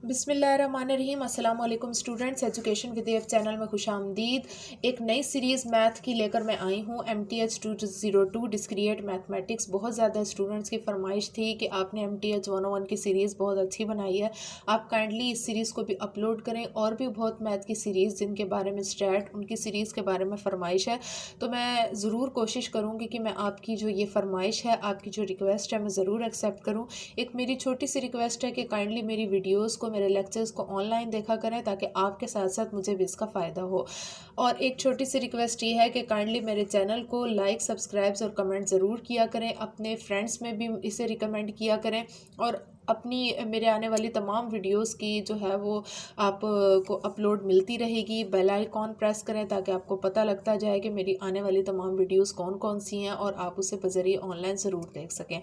बिस्मिल्लाहिर्रहमानिर्रहीम। अस्सलाम वालेकुम students, education with F channel में खुशामदीद। एक नई सीरीज़ मैथ की लेकर मैं आई हूँ, MTH 202 डिस्क्रिएट मैथमेटिक्स। बहुत ज़्यादा स्टूडेंट्स की फरमाइश थी कि आपने MTH 101 की सीरीज़ बहुत अच्छी बनाई है, आप काइंडली इस सीरीज़ को भी अपलोड करें। और भी बहुत मैथ की सीरीज़ जिनके बारे में स्टैट उनकी सीरीज़ के बारे में फ़रमाइश है, तो मैं ज़रूर कोशिश करूँगी कि मैं आपकी जो ये फरमाइश है, आपकी जो रिक्वेस्ट है, मैं ज़रूर एक्सेप्ट करूँ। एक मेरी छोटी सी रिक्वेस्ट है कि काइंडली मेरी वीडियोज़ को, मेरे लेक्चर्स को ऑनलाइन देखा करें ताकि आपके साथ साथ मुझे भी इसका फ़ायदा हो। और एक छोटी सी रिक्वेस्ट ये है कि काइंडली मेरे चैनल को लाइक, सब्सक्राइब्स और कमेंट ज़रूर किया करें, अपने फ्रेंड्स में भी इसे रिकमेंड किया करें। और अपनी मेरे आने वाली तमाम वीडियोस की जो है वो आप को अपलोड मिलती रहेगी। बेल आइकॉन प्रेस करें ताकि आपको पता लगता जाए कि मेरी आने वाली तमाम वीडियोस कौन कौन सी हैं और आप उसे बज़रिए ऑनलाइन ज़रूर देख सकें।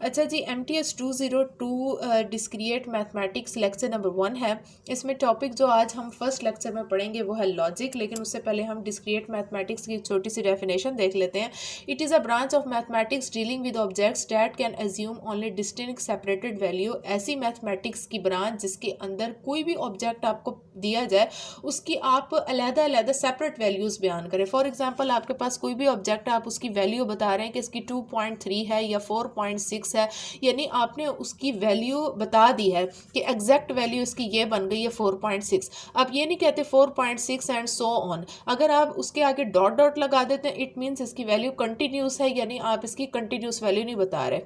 अच्छा जी, MTH 202 discrete mathematics lecture number 1 है। इसमें टॉपिक जो आज हम फर्स्ट लेक्चर में पढ़ेंगे वो है लॉजिक, लेकिन उससे पहले हम डिस्क्रिएट मैथमेटिक्स की छोटी सी डेफिनेशन देख लेते हैं। It is a branch of mathematics dealing with objects that can assume only distinct separated value. ऐसी मैथमेटिक्स की ब्रांच जिसके अंदर कोई भी ऑब्जेक्ट आपको दिया जाए उसकी आप अलहदा अलहदा सेपरेट वैल्यूज़ बयान करें। फॉर एग्जांपल, आपके पास कोई भी ऑब्जेक्ट, आप उसकी वैल्यू बता रहे हैं कि इसकी 2.3 है या 4.6 है, यानी आपने उसकी वैल्यू बता दी है कि एग्जैक्ट वैल्यू इसकी ये बन गई है 4.6। आप ये नहीं कहते 4.6 एंड सो ऑन। अगर आप उसके आगे डॉट डॉट लगा देते हैं, इट मीन्स इसकी वैल्यू कंटिन्यूस है, यानी आप इसकी कंटिन्यूस वैल्यू नहीं बता रहे,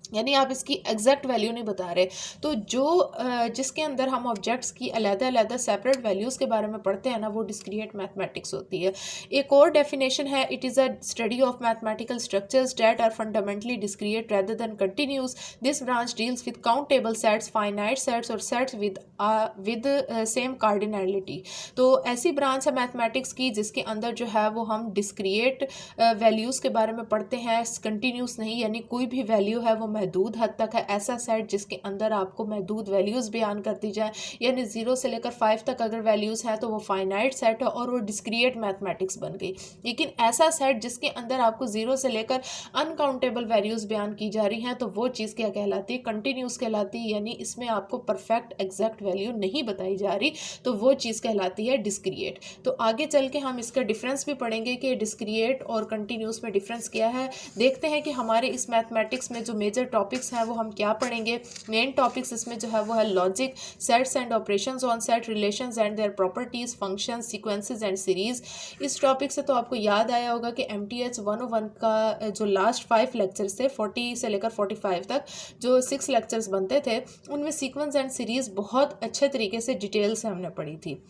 यानी आप इसकी एग्जैक्ट वैल्यू नहीं बता रहे। तो जो जिसके अंदर हम ऑब्जेक्ट्स की अलग अलग सेपरेट वैल्यूज़ के बारे में पढ़ते हैं ना, वो डिस्क्रिएट मैथमेटिक्स होती है। एक और डेफिनेशन है, it is a study of mathematical structures that are fundamentally discrete rather than continuous. This branch deals with countable sets, finite sets और सेट्स विद सेम कार्डिनलिटी। तो ऐसी ब्रांच है मैथमेटिक्स की जिसके अंदर जो है वो हम डिस्क्रिएट वैल्यूज़ के बारे में पढ़ते हैं, कंटिन्यूस नहीं, यानी कोई भी वैल्यू है वो महदूद हद तक है। ऐसा सेट जिसके अंदर आपको महदूद वैल्यूज़ बयान कर दी जाए, यानी 0 से लेकर 5 तक अगर वैल्यूज़ हैं तो वो फाइनाइट सेट है और वो डिस्क्रिएट मैथमेटिक्स बन गई। लेकिन ऐसा सेट जिसके अंदर आपको 0 से लेकर अनकाउंटेबल वैल्यूज़ बयान की जा रही हैं, तो वो चीज़ क्या कहलाती है? कंटिन्यूस कहलाती है, यानी इसमें आपको परफेक्ट एग्जैक्ट वैल्यू नहीं बताई जा रही, तो वो चीज़ कहलाती है डिस्क्रिएट। तो आगे चल के हम इसका डिफरेंस भी पढ़ेंगे कि डिस्क्रिएट और कंटिन्यूस में डिफरेंस क्या है। देखते हैं कि हमारे इस मैथमेटिक्स में जो मेजर टॉपिक्स हैं वो हम क्या पढ़ेंगे। मेन टॉपिक्स इसमें जो है वो है logic, sets and operations on set, relations and their properties, functions, sequences and series. इस टॉपिक से तो आपको याद आया होगा कि MTH 101 का जो लास्ट 5 लेक्चर्स थे, 40 से लेकर 45 तक जो 6 लेक्चर्स बनते थे, उनमें सीक्वेंस एंड सीरीज बहुत अच्छे तरीके से डिटेल से हमने पढ़ी थी।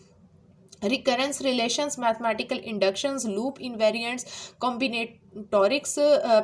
Recurrence relations, mathematical inductions, loop invariants, combinatorics,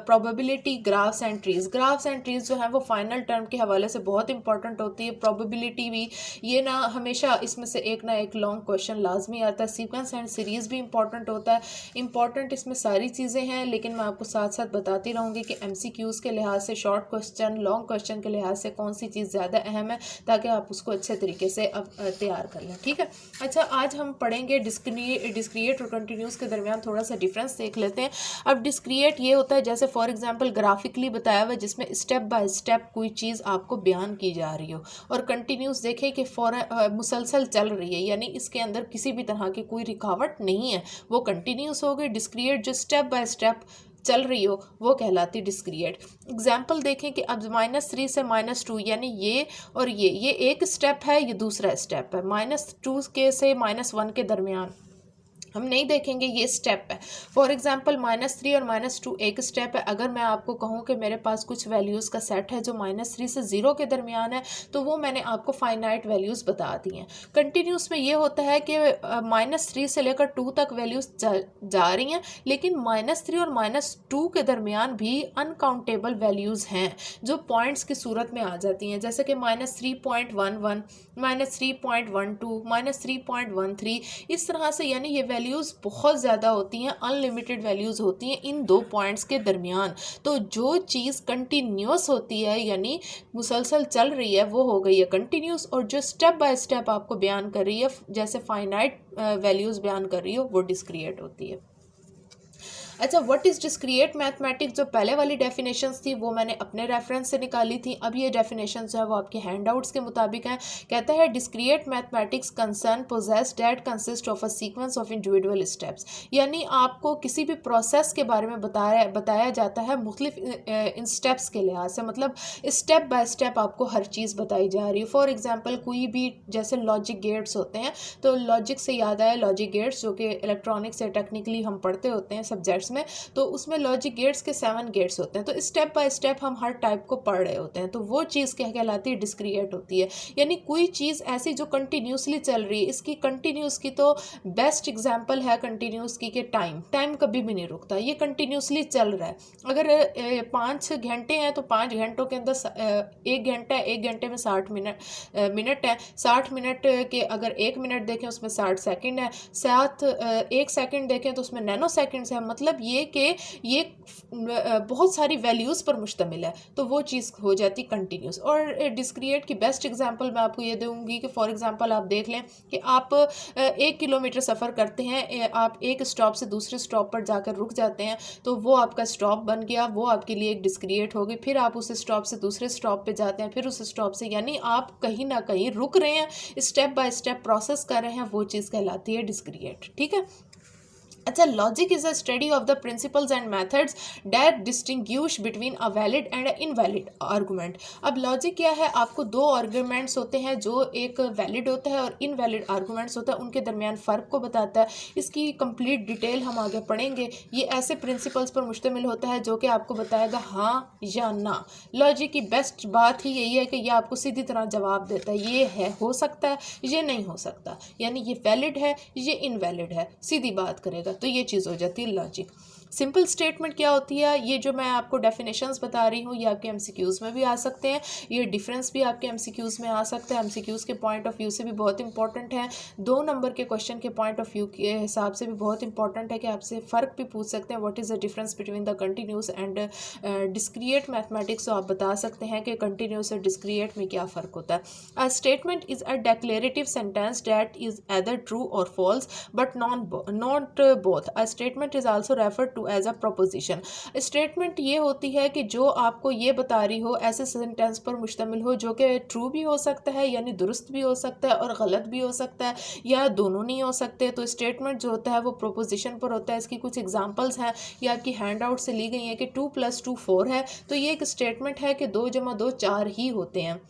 probability, graphs and trees. Graphs and trees जो है वो फाइनल टर्म के हवाले से बहुत इंपॉर्टेंट होती है। प्रोबेबिलिटी भी, ये ना हमेशा इसमें से एक ना एक लॉन्ग क्वेश्चन लाजमी आता है। सीक्वेंस एंड सीरीज भी इंपॉर्टेंट होता है। इंपॉर्टेंट इसमें सारी चीज़ें हैं, लेकिन मैं आपको साथ साथ बताती रहूँगी कि MCQs के लिहाज से, शॉर्ट क्वेश्चन, लॉन्ग क्वेश्चन के लिहाज से कौन सी चीज़ ज़्यादा अहम है, ताकि आप उसको अच्छे तरीके से अब तैयार कर लें। ठीक है। अच्छा, आज हम पढ़ेंगे डिस्क्रिएट और कंटिन्यूस के दरमियान थोड़ा सा डिफरेंस देख लेते हैं। अब डिस्क्रिएट ये होता है जैसे फॉर एग्जांपल ग्राफिकली बताया हुआ, जिसमें स्टेप बाय स्टेप कोई चीज़ आपको बयान की जा रही हो। और कंटिन्यूस देखें कि मुसलसल चल रही है, यानी इसके अंदर किसी भी तरह की कोई रुकावट नहीं है, वो कंटिन्यूस हो गई। डिस्क्रिएट जो स्टेप बाय स्टेप चल रही हो वो कहलाती डिस्क्रिएट। एग्जाम्पल देखें कि अब -3 से -2, यानी ये और ये एक स्टेप है, ये दूसरा स्टेप है। -2 के से -1 के दरमियान हम नहीं देखेंगे, ये स्टेप है। फॉर एग्जांपल -3 और -2 एक स्टेप है। अगर मैं आपको कहूँ कि मेरे पास कुछ वैल्यूज़ का सेट है जो -3 से 0 के दरमियान है, तो वो मैंने आपको फाइनाइट वैल्यूज़ बता दी हैं। कंटिन्यूस में ये होता है कि -3 से लेकर 2 तक वैल्यूज़ जा रही हैं, लेकिन -3 और -2 के दरमियान भी अनकाउंटेबल वैल्यूज़ हैं जो पॉइंट्स की सूरत में आ जाती हैं, जैसे कि -3.11, -3.12, -3.13, इस तरह से। यानी ये वैल्यूज़ बहुत ज़्यादा होती हैं, अनलिमिटेड वैल्यूज़ होती हैं इन दो पॉइंट्स के दरमियान। तो जो चीज़ कंटिन्यूस होती है, यानी मुसलसल चल रही है, वो हो गई है कंटिन्यूस। और जो स्टेप बाय स्टेप आपको बयान कर रही है, जैसे फाइनाइट वैल्यूज़ बयान कर रही हो, वो डिस्क्रिएट होती है। अच्छा, व्हाट इज़ डिस्क्रिएट मैथमेटिक्स, जो पहले वाली डेफिनेशंस थी वो मैंने अपने रेफरेंस से निकाली थी। अब ये डेफिनेशंस जो है वो आपके हैंडआउट्स के मुताबिक हैं। कहता है discrete mathematics concern poses that consist of a sequence of individual steps, यानी आपको किसी भी प्रोसेस के बारे में बताया जाता है मुख्तलिफ इन स्टेप्स के लिहाज से, मतलब स्टेप बाय स्टेप आपको हर चीज़ बताई जा रही है। फॉर एग्जाम्पल कोई भी जैसे लॉजिक गेट्स होते हैं, तो लॉजिक से याद आया लॉजिक गेट्स जो कि इलेक्ट्रॉनिक्स या टेक्निकली हम पढ़ते होते हैं सब्जेक्ट्स में, तो उसमें लॉजिक गेट्स के 7 गेट्स होते हैं, तो स्टेप बाय स्टेप हम हर टाइप को पढ़ रहे होते हैं, तो वो चीज़ क्या कहलाती है, डिस्क्रिएट होती है। यानी कोई चीज़ ऐसी जो कंटिन्यूसली चल रही है, इसकी कंटिन्यूस की तो बेस्ट एग्जांपल है कंटिन्यूस की कि टाइम कभी भी नहीं रुकता, ये कंटिन्यूसली चल रहा है। अगर 5 घंटे हैं तो 5 घंटों के अंदर 1 घंटा है, 1 घंटे में 60 मिनट है, 60 मिनट के अगर 1 मिनट देखें उसमें 60 सेकंड है, 1 सेकंड देखें तो उसमें नैनो सेकंड्स है, मतलब ये कि ये बहुत सारी वैल्यूज़ पर मुश्तमिल है, तो वो चीज़ हो जाती कंटिन्यूस। और डिस्क्रिएट की बेस्ट एग्जांपल मैं आपको ये दूंगी कि फॉर एग्जांपल आप देख लें कि आप 1 किलोमीटर सफ़र करते हैं, आप एक स्टॉप से दूसरे स्टॉप पर जाकर रुक जाते हैं, तो वो आपका स्टॉप बन गया, वो आपके लिए एक डिस्क्रिएट हो गई। फिर आप उस स्टॉप से दूसरे स्टॉप पे जाते हैं, फिर उस स्टॉप से, यानी आप कहीं ना कहीं रुक रहे हैं, स्टेप बाय स्टेप प्रोसेस कर रहे हैं, वो चीज़ कहलाती है डिस्क्रिएट। ठीक है। अच्छा, logic is a study of the principles and methods that distinguish between a valid and a invalid argument. अब लॉजिक क्या है, आपको 2 आर्गूमेंट्स होते हैं, जो एक वैलिड होता है और इनवैलिड आर्गूमेंट्स होता है, उनके दरमियान फ़र्क को बताता है। इसकी कंप्लीट डिटेल हम आगे पढ़ेंगे। ये ऐसे प्रिंसिपल्स पर मुश्तमिल होता है जो कि आपको बताएगा हाँ या ना। लॉजिक की बेस्ट बात ही यही है कि ये आपको सीधी तरह जवाब देता है, ये है, हो सकता है, ये नहीं हो सकता, यानी ये वैलिड है, ये इनवैलिड है, सीधी बात करेगा, तो ये चीज़ हो जाती है लॉजिक। सिंपल स्टेटमेंट क्या होती है, ये जो मैं आपको डेफिनेशंस बता रही हूँ ये आपके एमसीक्यूज़ में भी आ सकते हैं, ये डिफरेंस भी आपके एमसीक्यूज़ में आ सकता है, एमसीक्यूज़ के पॉइंट ऑफ व्यू से भी बहुत इंपॉर्टेंट है, 2 नंबर के क्वेश्चन के पॉइंट ऑफ व्यू के हिसाब से भी बहुत इंपॉर्टेंट है कि आपसे फ़र्क भी पूछ सकते हैं, what is the difference between the continuous and discrete mathematics. तो आप बता सकते हैं कि कंटिन्यूस और डिस्क्रिएट में क्या फ़र्क होता है। A statement is a declarative sentence that is either true or false but not both. A statement is also referred as a proposition. Statement ये होती है कि जो आपको ये बता रही हो, ऐसे सेंटेंस पर मुश्तमिल हो जो कि ट्रू भी हो सकता है, यानी दुरुस्त भी हो सकता है, और गलत भी हो सकता है, या दोनों नहीं हो सकते। तो स्टेटमेंट जो होता है वो प्रोपोजिशन पर होता है। इसकी कुछ एग्जांपल्स हैं, ये आपकी हैंड आउट से ली गई हैं कि 2 + 2 4 है, तो ये एक स्टेटमेंट है कि 2 + 2 4 ही होते हैं।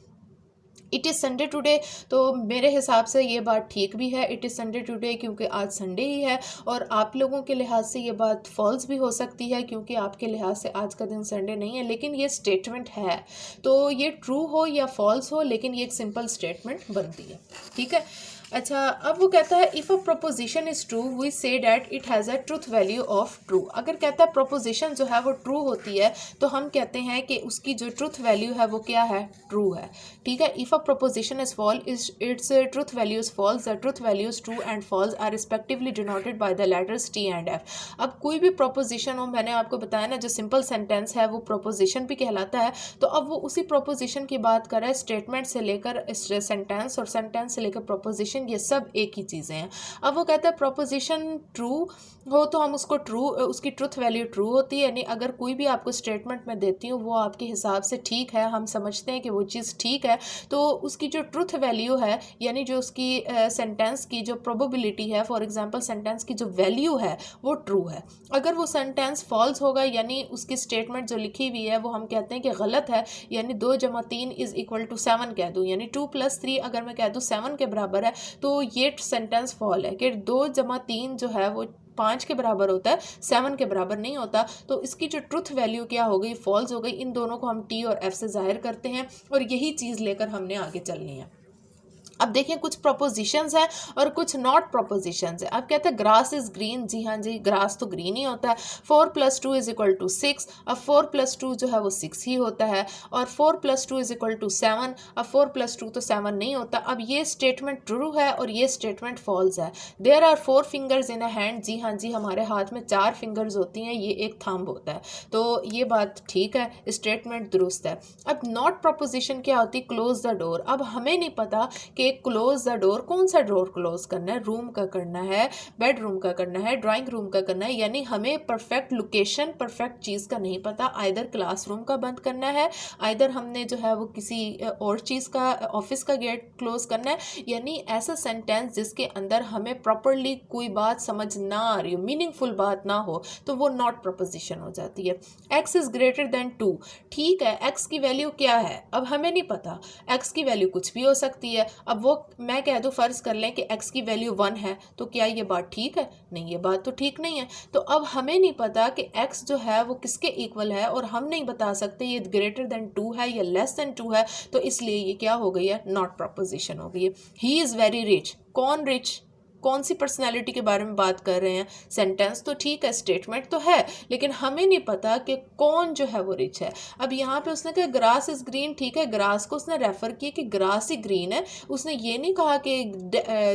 इट इज़ संडे टुडे, तो मेरे हिसाब से ये बात ठीक भी है, इट इज़ संडे टुडे, क्योंकि आज संडे ही है, और आप लोगों के लिहाज से ये बात फॉल्स भी हो सकती है क्योंकि आपके लिहाज से आज का दिन संडे नहीं है, लेकिन ये स्टेटमेंट है, तो ये ट्रू हो या फॉल्स हो, लेकिन ये एक सिंपल स्टेटमेंट बनती है। ठीक है। अच्छा, अब वो कहता है if a proposition is true we say that it has a truth value of true. अगर कहता है प्रोपोजिशन जो है वो ट्रू होती है, तो हम कहते हैं कि उसकी जो ट्रूथ वैल्यू है वो क्या है, ट्रू है। ठीक है। If a proposition is false is its truth value is false, the truth values true and false are respectively denoted by the letters T and F. अब कोई भी प्रोपोजिशन हो, मैंने आपको बताया ना, जो सिंपल सेंटेंस है वो प्रोपोजिशन भी कहलाता है, तो अब वो उसी प्रोपोजिशन की बात कर रहा है, स्टेटमेंट से लेकर सेंटेंस और सेंटेंस से लेकर प्रोपोजिशन, ये सब एक ही चीज़ें हैं। अब वो कहता है प्रोपोजिशन ट्रू हो तो हम उसको ट्रू, उसकी ट्रूथ वैल्यू ट्रू होती है, यानी अगर कोई भी आपको स्टेटमेंट में देती हूँ वो आपके हिसाब से ठीक है, हम समझते हैं कि वो चीज़ ठीक है, तो उसकी जो ट्रूथ वैल्यू है, यानी जो उसकी सेंटेंस की जो प्रोबेबिलिटी है, फॉर एग्जांपल सेंटेंस की जो वैल्यू है वो ट्रू है। अगर वो सेंटेंस फॉल्स होगा, यानी उसकी स्टेटमेंट जो लिखी हुई है वो हम कहते हैं कि गलत है, यानी 2 + 3 = 7 कह दूँ, यानी 2 + 3 अगर मैं कह दूँ 7 के बराबर है, तो ये सेंटेंस फॉल है कि 2 + 3 जो है वो 5 के बराबर होता है, 7 के बराबर नहीं होता, तो इसकी जो ट्रूथ वैल्यू क्या हो गई, फॉल्स हो गई। इन दोनों को हम टी और एफ से जाहिर करते हैं, और यही चीज़ लेकर हमने आगे चलनी है। अब देखिए कुछ प्रोपोजिशंस हैं और कुछ नॉट प्रोपोजिशंस हैं। अब कहते हैं ग्रास इज ग्रीन, जी हाँ जी, ग्रास तो ग्रीन ही होता है। 4 + 2 = 6, अब 4 + 2 जो है वो 6 ही होता है, और 4 + 2 = 7, अब 4 + 2 तो 7 नहीं होता। अब ये स्टेटमेंट ट्रू है और ये स्टेटमेंट फॉल्स है। There are 4 fingers in a hand, जी हाँ जी, हमारे हाथ में 4 फिंगर्स होती हैं, ये एक थंब होता है, तो ये बात ठीक है, स्टेटमेंट दुरुस्त है। अब नॉट प्रोपोजिशन क्या होती है, क्लोज द डोर। अब हमें नहीं पता कि कि क्लोज द डोर, कौन सा डोर क्लोज करना है, रूम का करना है, बेडरूम का करना है, ड्राइंग रूम का करना है, यानी हमें परफेक्ट लोकेशन परफेक्ट चीज़ का नहीं पता, आइदर क्लासरूम का बंद करना है, आइदर हमने जो है वो किसी और चीज़ का ऑफिस का गेट क्लोज करना है, यानी ऐसा सेंटेंस जिसके अंदर हमें प्रॉपरली कोई बात समझ ना आ रही हो, मीनिंगफुल बात ना हो, तो वो नॉट प्रपोजिशन हो जाती है। x इज़ ग्रेटर देन 2, ठीक है, x की वैल्यू क्या है, अब हमें नहीं पता, x की वैल्यू कुछ भी हो सकती है। अब वो मैं कह दूँ, फ़र्ज़ कर लें कि x की वैल्यू 1 है, तो क्या ये बात ठीक है? नहीं, ये बात तो ठीक नहीं है। तो अब हमें नहीं पता कि x जो है वो किसके इक्वल है, और हम नहीं बता सकते ये ग्रेटर देन 2 है या लेस देन 2 है, तो इसलिए ये क्या हो गई है, नॉट प्रपोजिशन हो गई है। ही इज़ वेरी रिच, कौन रिच, कौन सी पर्सनैलिटी के बारे में बात कर रहे हैं, सेंटेंस तो ठीक है, स्टेटमेंट तो है, लेकिन हमें नहीं पता कि कौन जो है वो रिच है। अब यहाँ पे उसने कहा ग्रास इज़ ग्रीन, ठीक है, ग्रास को उसने रेफर किया कि ग्रास ही ग्रीन है, उसने ये नहीं कहा कि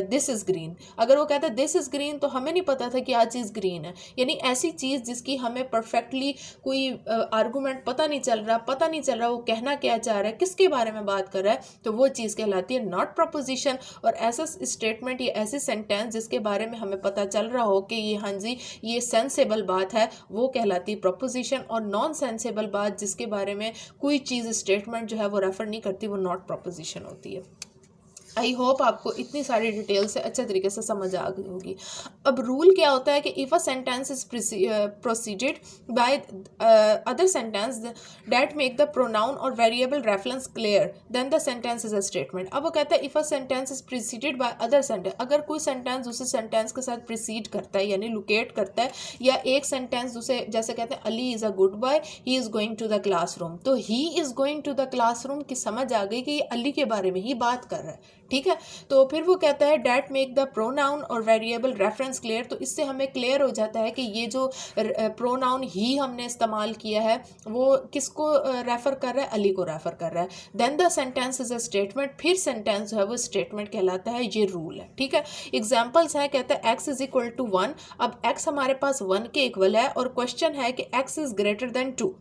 दिस इज़ ग्रीन। अगर वो कहता दिस इज़ ग्रीन तो हमें नहीं पता था कि आज चीज़ ग्रीन है, यानी ऐसी चीज़ जिसकी हमें परफेक्टली कोई आर्गूमेंट पता नहीं चल रहा वो कहना क्या चाह रहा है, किसके बारे में बात कर रहा है, तो वो चीज़ कहलाती है नॉट प्रपोजिशन। और ऐसा स्टेटमेंट या ऐसी सेंटेंस जिसके बारे में हमें पता चल रहा हो कि ये हाँ जी ये सेंसेबल बात है, वो कहलाती प्रपोजिशन। और नॉन सेंसेबल बात जिसके बारे में कोई चीज़ स्टेटमेंट जो है वो रेफर नहीं करती, वो नॉट प्रपोजिशन होती है। आई होप आपको इतनी सारी डिटेल से अच्छे तरीके से समझ आ गई होगी। अब रूल क्या होता है कि if a sentence is proceeded by other sentence that make the pronoun or variable reference clear then the sentence is a statement. अब वो कहता है if a sentence is preceded by other sentence, अगर कोई सेंटेंस दूसरे sentence के साथ preceded करता है यानी लोकेट करता है, या एक सेंटेंस दूसरे, जैसे कहते हैं Ali is a good boy, he is going to the classroom, तो he is going to the classroom की समझ आ गई कि ये अली के बारे में ही बात कर रहा है, ठीक है। तो फिर वो कहता है that make the pronoun or variable reference clear, तो इससे हमें क्लियर हो जाता है कि ये जो प्रोनाउन ही हमने इस्तेमाल किया है वो किसको रेफर कर रहा है, अली को रेफर कर रहा है। Then the sentence is a statement, फिर सेंटेंस जो है वो स्टेटमेंट कहलाता है, ये रूल है, ठीक है। एग्जाम्पल्स है, कहता है एक्स इज इक्वल टू 1, अब एक्स हमारे पास 1 के इक्वल है और क्वेश्चन है कि एक्स इज ग्रेटर देन 2।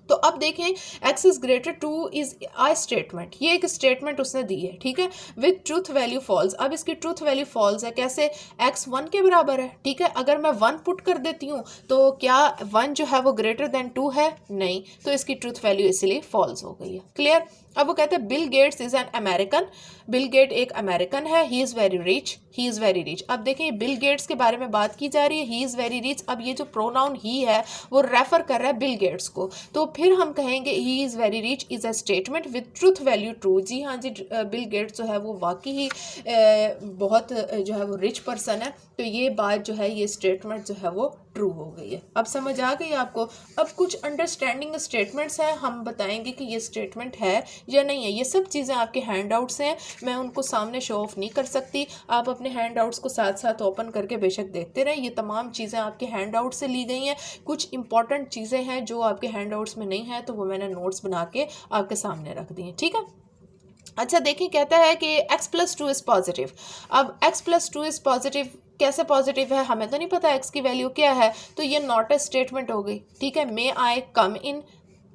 तो अब देखें x is greater two is I statement, ये एक स्टेटमेंट उसने दी है, ठीक है, विथ ट्रूथ वैल्यू फॉल्स। अब इसकी ट्रूथ वैल्यू फॉल्स है, कैसे, x 1 के बराबर है, ठीक है, अगर मैं 1 पुट कर देती हूँ तो क्या 1 जो है वो ग्रेटर देन 2 है, नहीं, तो इसकी ट्रूथ वैल्यू इसलिए फॉल्स हो गई है, क्लियर। अब वो कहते हैं Bill Gates is an American, Bill Gate एक अमेरिकन है, he is very rich, he is very rich. अब देखें बिल गेट्स के बारे में बात की जा रही है, ही इज़ वेरी रिच, अब ये जो प्रोनाउन ही है वो रेफर कर रहा है बिल गेट्स को, तो फिर हम कहेंगे he is very rich is a statement with truth value true. जी हाँ जी, बिल गेट्स जो है वो वाकई ही बहुत जो है वो रिच पर्सन है, तो ये बात जो है ये स्टेटमेंट जो है वो ट्रू हो गई है। अब समझ आ गई आपको। अब कुछ अंडरस्टैंडिंग स्टेटमेंट्स हैं, हम बताएंगे कि ये स्टेटमेंट है या नहीं है। ये सब चीज़ें आपके हैंड आउट्स हैं, मैं उनको सामने शो ऑफ नहीं कर सकती, आप अपने हैंड आउट्स को साथ साथ ओपन करके बेशक देखते रहें। ये तमाम चीज़ें आपके हैंड आउट से ली गई हैं, कुछ इंपॉर्टेंट चीज़ें हैं जो आपके हैंड आउट्स में नहीं है, तो वो मैंने नोट्स बना के आपके सामने रख दी हैं, ठीक है। अच्छा देखिए, कहता है कि x + 2 इज़ पॉजिटिव। अब x + 2 इज़ पॉजिटिव कैसे पॉजिटिव है, हमें तो नहीं पता x की वैल्यू क्या है, तो ये नॉट ए स्टेटमेंट हो गई, ठीक है। मे आई कम इन,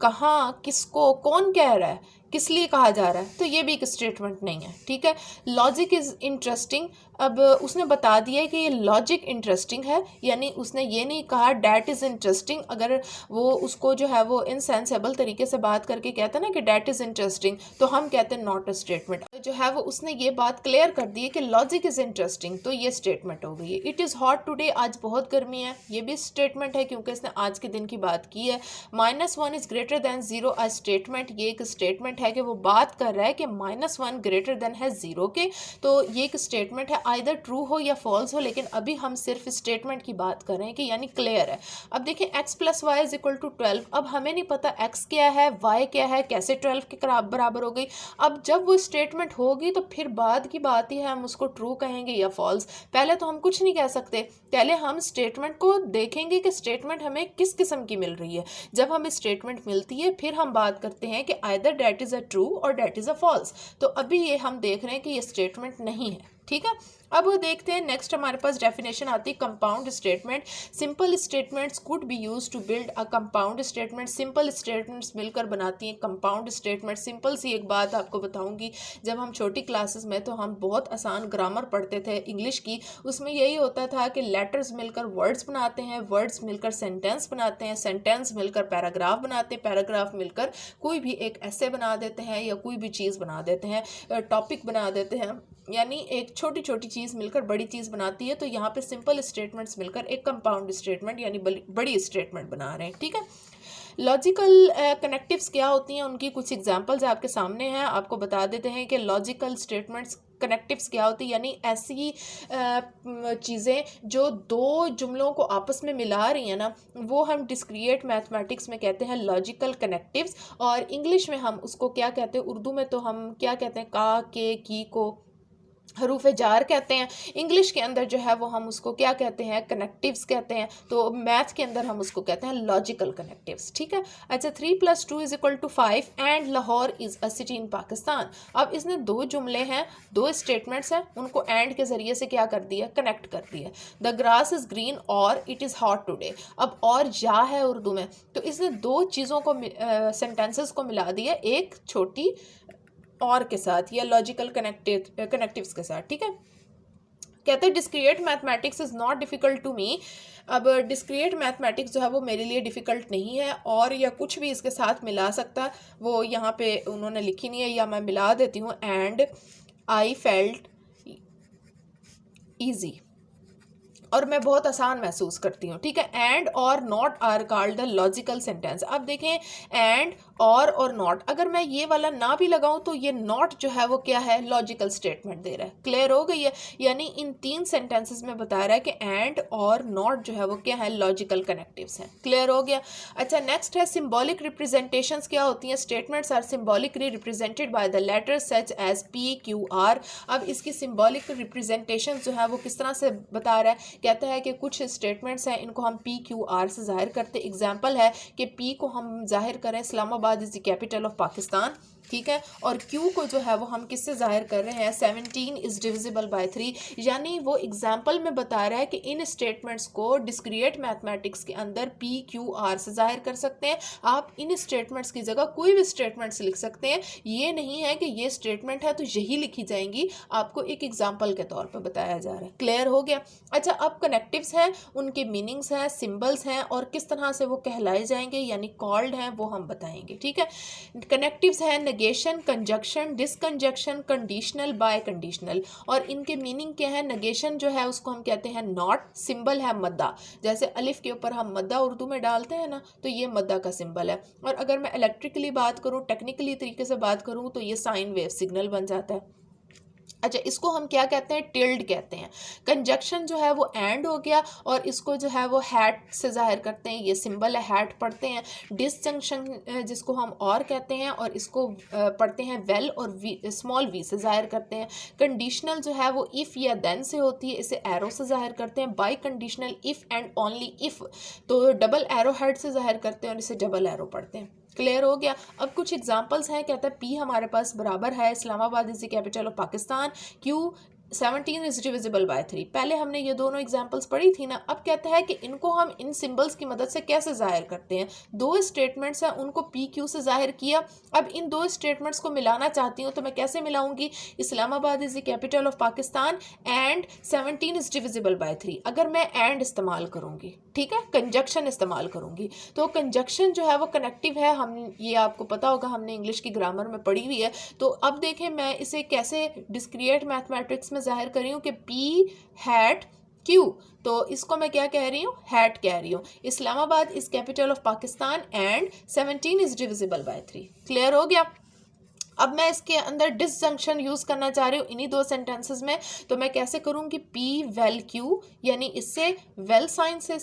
कहाँ, किसको, कौन कह रहा है, किस लिए कहा जा रहा है, तो ये भी एक स्टेटमेंट नहीं है, ठीक है। लॉजिक इज़ इंटरेस्टिंग, अब उसने बता दिया है कि ये लॉजिक इंटरेस्टिंग है, यानी उसने ये नहीं कहा डैट इज़ इंटरेस्टिंग। अगर वो उसको जो है वो इनसेंसेबल तरीके से बात करके कहता है ना कि डैट इज़ इंटरेस्टिंग, तो हम कहते हैं नॉट अ स्टेटमेंट। जो है वो उसने ये बात क्लियर कर दी है कि लॉजिक इज़ इंटरेस्टिंग, तो ये स्टेटमेंट हो गई है। इट इज़ हॉट टुडे, आज बहुत गर्मी है, ये भी स्टेटमेंट है क्योंकि इसने आज के दिन की बात की है। -1 is greater than 0 a statement, ये एक स्टेटमेंट है कि वो बात कर रहा है कि -1 ग्रेटर देन है 0 के, तो ये एक स्टेटमेंट है, आइदर ट्रू हो या फॉल्स हो, लेकिन अभी हम सिर्फ स्टेटमेंट की बात कर रहे हैं कि यानी क्लियर है। अब देखिए x + y is equal to 12, अब हमें नहीं पता x क्या है, y क्या है, कैसे 12 के बराबर हो गई। अब जब वो स्टेटमेंट होगी तो फिर बाद की बात ही है, हम उसको ट्रू कहेंगे या फॉल्स, पहले तो हम कुछ नहीं कह सकते, पहले हम स्टेटमेंट को देखेंगे कि स्टेटमेंट हमें किस किस्म की मिल रही है। जब हमें स्टेटमेंट मिलती है फिर हम बात करते हैं कि either that is a true और डैट इज़ अ फॉल्स। तो अभी ये हम देख रहे हैं कि ये स्टेटमेंट नहीं है, ठीक है। अब वो देखते हैं नेक्स्ट हमारे पास डेफिनेशन आती है compound statement. Simple statements could be use to build a compound statement. Simple statements मिलकर बनाती हैं कंपाउंड स्टेटमेंट। सिंपल सी एक बात आपको बताऊंगी, जब हम छोटी क्लासेस में तो हम बहुत आसान ग्रामर पढ़ते थे इंग्लिश की, उसमें यही होता था कि लेटर्स मिलकर वर्ड्स बनाते हैं, वर्ड्स मिलकर सेंटेंस बनाते हैं, सेंटेंस मिलकर पैराग्राफ बनाते हैं, पैराग्राफ मिलकर कोई भी एक ऐसे बना देते हैं या कोई भी चीज़ बना देते हैं, टॉपिक बना देते हैं, यानी एक छोटी छोटी चीज़ मिलकर बड़ी चीज़ बनाती है। तो यहाँ पे सिंपल स्टेटमेंट्स मिलकर एक कंपाउंड स्टेटमेंट यानी बड़ी स्टेटमेंट बना रहे हैं, ठीक है। लॉजिकल कनेक्टिव्स क्या होती हैं, उनकी कुछ एग्जांपल्स आपके सामने हैं। आपको बता देते हैं कि लॉजिकल स्टेटमेंट्स कनेक्टिव्स क्या होती है, यानी ऐसी चीज़ें जो दो जुमलों को आपस में मिला रही हैं ना, वो हम डिस्क्रिएट मैथमेटिक्स में कहते हैं लॉजिकल कनेक्टिव्स। और इंग्लिश में हम उसको क्या कहते हैं, उर्दू में तो हम क्या कहते हैं, का, के, की को हरूफ जार कहते हैं। इंग्लिश के अंदर जो है वो हम उसको क्या कहते हैं, कनेक्टिव्स कहते हैं। तो मैथ के अंदर हम उसको कहते हैं लॉजिकल कनेक्टिव्स, ठीक है। अच्छा, 3 + 2 = 5 and Lahore is a city in Pakistan. अब इसने दो जुमले हैं, दो स्टेटमेंट्स हैं, उनको एंड के ज़रिए से क्या कर दिया, कनेक्ट कर दिया। द ग्रास इज़ ग्रीन और इट इज़ हॉट टुडे। अब और या है उर्दू में, तो इसने दो चीज़ों को सेंटेंसेस को मिला दिया एक छोटी और के साथ या लॉजिकल कनेक्टिव्स के साथ, ठीक है। कहते हैं discrete mathematics is not difficult to me. अब डिस्क्रिएट मैथमेटिक्स जो है वो मेरे लिए डिफ़िकल्ट नहीं है, और या कुछ भी इसके साथ मिला सकता है, वो यहाँ पे उन्होंने लिखी नहीं है, या मैं मिला देती हूँ, एंड आई फेल्ट ईजी, और मैं बहुत आसान महसूस करती हूँ, ठीक है। एंड और not are called the logical sentence. अब देखें, एंड और नॉट, अगर मैं ये वाला ना भी लगाऊं तो ये नॉट जो है वो क्या है, लॉजिकल स्टेटमेंट दे रहा है। क्लियर हो गई है, यानी इन 3 सेंटेंसेस में बता रहा है कि एंड और नॉट जो है वो क्या है, लॉजिकल कनेक्टिव्स हैं। क्लियर हो गया। अच्छा, नेक्स्ट है सिंबॉलिक रिप्रेजेंटेशंस क्या होती हैं। Statements are symbolically represented by the letters such as P, Q, R. अब इसकी सिंबॉलिक रिप्रेजेंटेशन जो है वो किस तरह से बता रहा है, कहता है कि कुछ स्टेटमेंट्स हैं, इनको हम पी, क्यू, आर से जाहिर करते। एग्जाम्पल है कि पी को हम जाहिर करें Islamabad is the capital of Pakistan, ठीक है, और Q को जो है वो हम किससे जाहिर कर रहे हैं, 17 इज डिविजिबल बाय 3। यानी वो एग्जाम्पल में बता रहा है कि इन स्टेटमेंट्स को डिस्क्रिएट मैथमेटिक्स के अंदर P, Q, R से जाहिर कर सकते हैं। आप इन स्टेटमेंट्स की जगह कोई भी स्टेटमेंट्स लिख सकते हैं, ये नहीं है कि ये स्टेटमेंट है तो यही लिखी जाएंगी, आपको एक एग्जाम्पल के तौर पर बताया जा रहा है। क्लियर हो गया। अच्छा, अब कनेक्टिव्स हैं, उनके मीनिंग्स हैं, सिम्बल्स हैं, और किस तरह से वो कहलाए जाएंगे यानी कॉल्ड हैं, वो हम बताएंगे, ठीक है। कनेक्टिव्स हैं negation, conjunction, disjunction, conditional, biconditional, और इनके मीनिंग क्या है। नेगेशन जो है उसको हम कहते हैं नॉट, सिंबल है मद्दा, जैसे अलिफ के ऊपर हम मद्दा उर्दू में डालते हैं ना, तो ये मद्दा का सिंबल है। और अगर मैं इलेक्ट्रिकली बात करूँ, टेक्निकली तरीके से बात करूँ, तो ये साइन वेव सिग्नल बन जाता है। अच्छा, इसको हम क्या कहते हैं, टिल्ड कहते हैं। कंजक्शन जो है वो एंड हो गया, और इसको जो है वो हैट से जाहिर करते हैं, ये सिंबल है, हैट पढ़ते हैं। डिसजंक्शन जिसको हम और कहते हैं, और इसको पढ़ते हैं वेल और वी, स्मॉल वी से जाहिर करते हैं। कंडीशनल जो है वो इफ़ या देन से होती है, इसे एरो से जाहिर करते हैं। By conditional if and only if, तो डबल एरो हेड से जाहिर करते हैं और इसे डबल एरो पढ़ते हैं। क्लियर हो गया। अब कुछ एग्जांपल्स हैं, कहता है पी हमारे पास बराबर है Islamabad is the capital of Pakistan, Q 17 is divisible by 3। पहले हमने ये दोनों एग्जांपल्स पढ़ी थी ना। अब कहता है कि इनको हम इन सिंबल्स की मदद से कैसे जाहिर करते हैं। दो स्टेटमेंट्स हैं, उनको पी क्यू से जाहिर किया। अब इन दो स्टेटमेंट्स को मिलाना चाहती हूँ तो मैं कैसे मिलाऊंगी, Islamabad is the capital of Pakistan and 17 is divisible by 3। अगर मैं एंड इस्तेमाल करूंगी, ठीक है, कंजक्शन इस्तेमाल करूंगी, तो कंजक्शन जो है वो कनेक्टिव है। हम ये आपको पता होगा, हमने इंग्लिश की ग्रामर में पढ़ी हुई है। तो अब देखें मैं इसे कैसे डिस्क्रिएट मैथमेटिक्स में जाहिर कर रही हूँ कि पी हैट क्यू, तो इसको मैं क्या कह रही हूँ, हैट कह रही हूँ। Islamabad is capital of Pakistan and 17 is divisible by 3। Clear हो गया। अब मैं इसके अंदर डिसजंक्शन यूज़ करना चाह रही हूँ इन्हीं दो सेंटेंसेस में, तो मैं कैसे करूँगी, पी वेल क्यू, यानी इससे वेल साइन से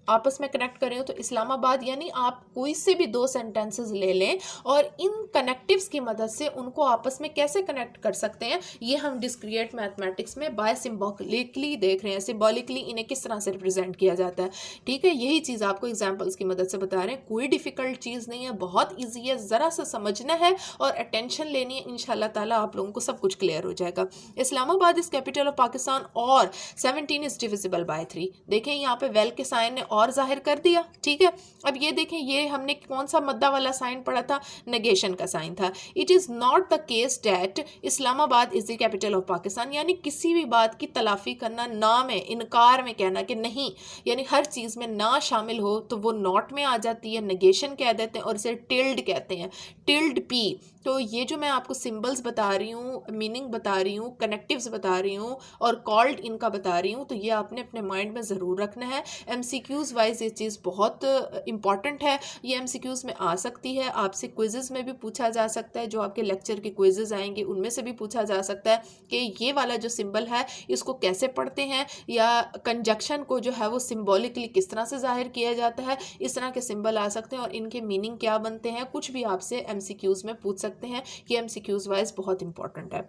आपस में कनेक्ट कर रही हूँ, तो इस्लामाबाद यानी आप कोई से भी दो सेंटेंसेस ले लें और इन कनेक्टिव्स की मदद से उनको आपस में कैसे कनेक्ट कर सकते हैं, ये हम डिस्क्रिएट मैथमेटिक्स में बाय सिंबॉलिकली देख रहे हैं। सिंबॉलिकली इन्हें किस तरह से रिप्रेजेंट किया जाता है, ठीक है। यही चीज़ आपको एग्जाम्पल्स की मदद से बता रहे हैं। कोई डिफ़िकल्ट चीज़ नहीं है, बहुत ईजी है, ज़रा सा समझना है और अटेंशन लेनी है। इंशाल्लाह ताला आप लोगों को सब कुछ क्लियर हो जाएगा। Islamabad is capital of Pakistan और 17 इज़ डिविजिबल बाय 3। देखें यहाँ पे वेल के साइन ने और जाहिर कर दिया, ठीक है। अब ये देखें, ये हमने कौन सा मद्दा वाला साइन पढ़ा था, नेगेशन का साइन था। It is not the case that Islamabad is the capital of Pakistan, यानी किसी भी बात की तलाफी करना, ना में इनकार में कहना कि नहीं, यानी हर चीज़ में ना शामिल हो तो वो नॉट में आ जाती है, नेगेशन कह देते हैं और इसे टिल्ड कहते हैं, टिल्ड पी। तो ये जो मैं आपको सिंबल्स बता रही हूँ, मीनिंग बता रही हूँ, कनेक्टिव्स बता रही हूँ और कॉल्ड इनका बता रही हूँ, तो ये आपने अपने माइंड में ज़रूर रखना है। MCQs वाइज ये चीज़ बहुत इंपॉर्टेंट है। ये MCQs में आ सकती है, आपसे क्विज़ेज़ में भी पूछा जा सकता है, जो आपके लेक्चर के क्विज़ेज़ आएंगे उनमें से भी पूछा जा सकता है कि ये वाला जो सिंबल है इसको कैसे पढ़ते हैं, या कंजक्शन को जो है वो सिंबॉलिकली किस तरह से जाहिर किया जाता है। इस तरह के सिंबल आ सकते हैं और इनके मीनिंग क्या बनते हैं, कुछ भी आपसे MCQs में पूछ सकते हैं। ये MCQs वाइज बहुत इंपॉर्टेंट है,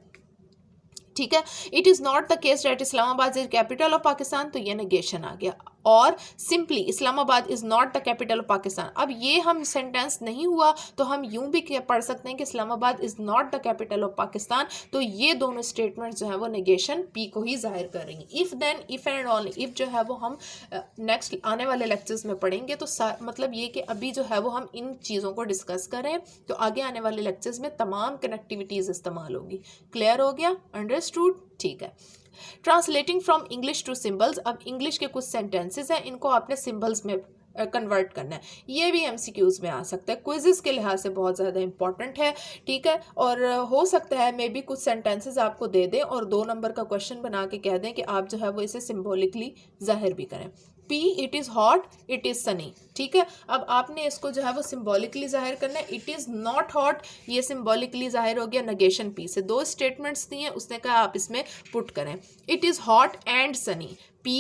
ठीक है। It is not the case that Islamabad is capital of Pakistan, तो ये नेगेशन आ गया। और simply Islamabad is not the capital of Pakistan. अब ये हम सेंटेंस नहीं हुआ तो हम यूं भी पढ़ सकते हैं कि Islamabad is not the capital of Pakistan. तो ये दोनों स्टेटमेंट जो है वो नेगेशन पी को ही जाहिर कर रही हैं। If then, if and only if जो है वो हम नेक्स्ट आने वाले लेक्चर्स में पढ़ेंगे। तो मतलब ये कि अभी जो है वो हम इन चीज़ों को डिस्कस करें, तो आगे आने वाले लेक्चर्स में तमाम कनेक्टिविटीज़ इस्तेमाल होगी। क्लियर हो गया, अंडरस्टूड, ठीक है। Translating from English to symbols. अब इंग्लिश के कुछ सेंटेंसेस हैं, इनको आपने सिंबल्स में कन्वर्ट करना है। ये भी MCQs में आ सकता है, क्विज़ेस के लिहाज से बहुत ज़्यादा इंपॉर्टेंट है, ठीक है। और हो सकता है मे बी कुछ सेंटेंसेस आपको दे दें और 2 नंबर का क्वेश्चन बना के कह दें कि आप जो है वो इसे सिंबॉलिकली जाहिर भी करें। P, it is hot, it is Sunny, ठीक है। अब आपने इसको जो है वो सिंबॉलिकली जाहिर करना है। इट इज़ नॉट हॉट, ये सिंबॉलिकली जाहिर हो गया नेगेशन P से। 2 स्टेटमेंट्स दिए, उसने कहा आप इसमें पुट करें। It is hot and sunny, P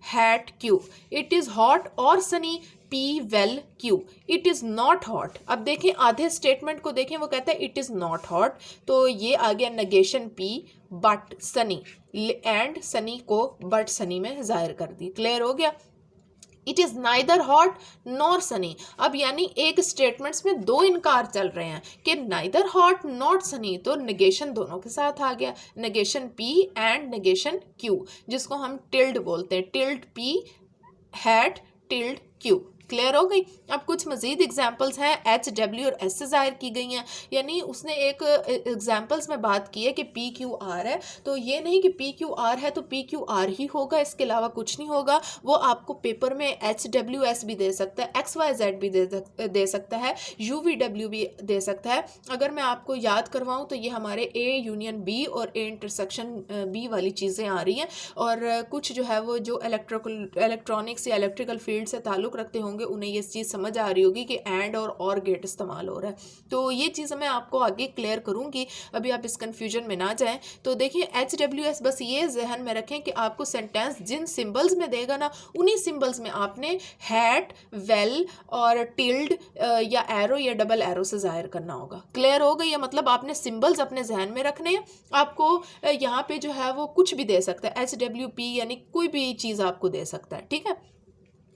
hat Q। It is hot or sunny, P vel Q। It is not hot. अब देखें आधे स्टेटमेंट को देखें, वो कहता है इट इज़ नॉट हॉट, तो ये आ गया negation P but Sunny, and Sunny को बट सनी में जाहिर कर दी। क्लियर हो गया। It is neither hot nor Sunny. अब यानी एक स्टेटमेंट्स में 2 इनकार चल रहे हैं कि नाइदर हॉट नॉट सनी, तो नेगेशन दोनों के साथ आ गया, negation P and negation Q, जिसको हम टिल्ड बोलते हैं, tilde P hat tilde Q। Clear हो गई। अब कुछ मज़ीद एग्जाम्पल्स हैं, H, W और S से ज़ाहिर की गई हैं। यानी उसने एक एग्जाम्पल्स में बात की है कि PQR है, तो ये नहीं कि PQR है तो PQR ही होगा, इसके अलावा कुछ नहीं होगा। वो आपको पेपर में HWS भी दे सकता है, XYZ भी दे सकता है, UVW भी दे सकता है। अगर मैं आपको याद करवाऊँ तो ये हमारे A यूनियन B और A इंटरसेक्शन B वाली चीज़ें आ रही हैं। और कुछ जो है वो जो इलेक्ट्रॉनिक्स या इलेक्ट्रिकल फील्ड से ताल्लुक़ रखते होंगे उन्हें ये चीज़ समझ आ रही होगी कि एंड और गेट इस्तेमाल हो रहा है। तो ये चीज़ मैं आपको आगे क्लियर करूँगी, अभी आप इस कन्फ्यूजन में ना जाएं। तो देखिए HWS, बस ये जहन में रखें कि आपको सेंटेंस जिन सिंबल्स में देगा ना, उन्हीं सिंबल्स में आपने हैट, वेल और टिल्ड या एरो या डबल एरो से जाहिर करना होगा। क्लियर हो गई है। मतलब आपने सिंबल्स अपने जहन में रखने हैं। आपको यहाँ पे जो है वो कुछ भी दे सकता है, HWP यानी कोई भी चीज़ आपको दे सकता है, ठीक है।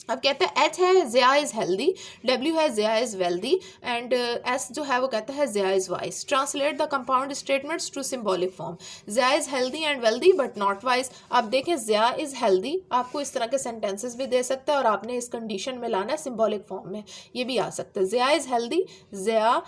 अब कहता है H है ज़िया इज़ हेल्दी, W है Zia is wealthy, and S जो है वो कहता है Zia is wise. Translate the compound statements to symbolic form. Zia is healthy and wealthy but not wise. आप देखें ज़िया इज़ हेल्दी, आपको इस तरह के सेंटेंसेस भी दे सकता है और आपने इस कंडीशन में लाना है सिंबॉलिक फॉर्म में, ये भी आ सकता है। Zia is healthy, Zia